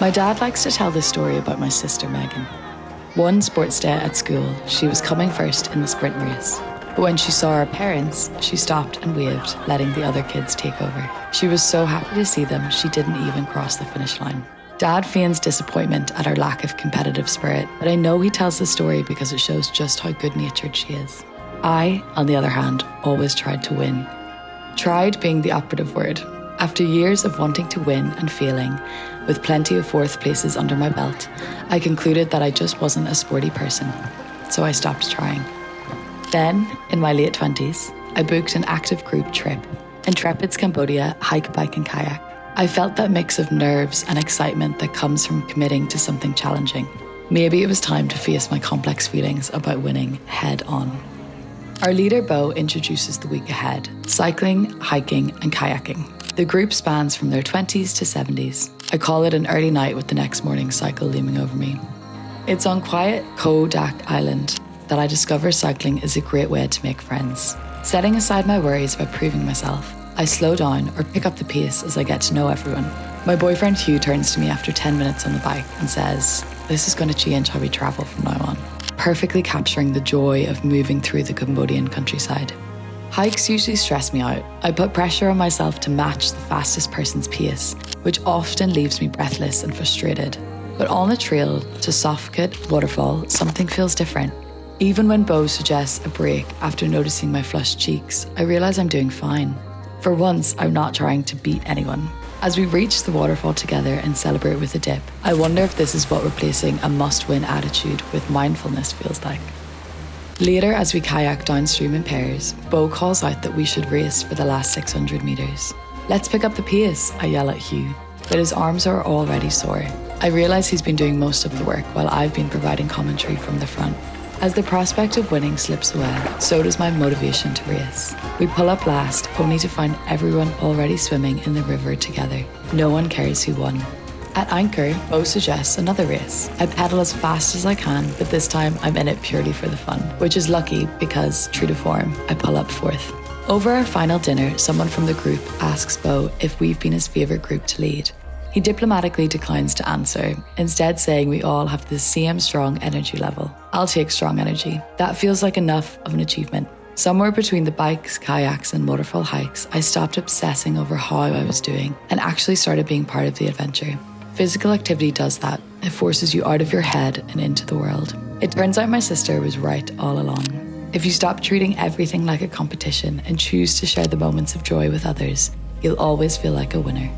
My dad likes to tell this story about my sister Megan. One sports day at school, she was coming first in the sprint race. But when she saw our parents, she stopped and waved, letting the other kids take over. She was so happy to see them, she didn't even cross the finish line. Dad feigns disappointment at our lack of competitive spirit, but I know he tells the story because it shows just how good-natured she is. I, on the other hand, always tried to win. Tried being the operative word. After years of wanting to win and failing, with plenty of fourth places under my belt, I concluded that I just wasn't a sporty person, so I stopped trying. Then, in my late 20s, I booked an active group trip. Intrepid's Cambodia, hike, bike and kayak. I felt that mix of nerves and excitement that comes from committing to something challenging. Maybe it was time to face my complex feelings about winning head on. Our leader, Bo, introduces the week ahead: cycling, hiking and kayaking. The group spans from their 20s to 70s. I call it an early night with the next morning cycle looming over me. It's on quiet Koh Dak Island that I discover cycling is a great way to make friends. Setting aside my worries about proving myself, I slow down or pick up the pace as I get to know everyone. My boyfriend Hugh turns to me after 10 minutes on the bike and says, "This is going to change how we travel from now on," perfectly capturing the joy of moving through the Cambodian countryside. Hikes usually stress me out. I put pressure on myself to match the fastest person's pace, which often leaves me breathless and frustrated. But on the trail to Sofkut waterfall, something feels different. Even when Bo suggests a break after noticing my flushed cheeks, I realise I'm doing fine. For once, I'm not trying to beat anyone. As we reach the waterfall together and celebrate with a dip, I wonder if this is what replacing a must-win attitude with mindfulness feels like. Later, as we kayak downstream in pairs, Bo calls out that we should race for the last 600 metres. "Let's pick up the pace," I yell at Hugh, but his arms are already sore. I realise he's been doing most of the work while I've been providing commentary from the front. As the prospect of winning slips away, so does my motivation to race. We pull up last, only to find everyone already swimming in the river together. No one cares who won. At anchor, Bo suggests another race. I pedal as fast as I can, but this time I'm in it purely for the fun, which is lucky because, true to form, I pull up fourth. Over our final dinner, someone from the group asks Bo if we've been his favourite group to lead. He diplomatically declines to answer, instead saying we all have the same strong energy level. I'll take strong energy. That feels like enough of an achievement. Somewhere between the bikes, kayaks and waterfall hikes, I stopped obsessing over how I was doing and actually started being part of the adventure. Physical activity does that. It forces you out of your head and into the world. It turns out my sister was right all along. If you stop treating everything like a competition and choose to share the moments of joy with others, you'll always feel like a winner.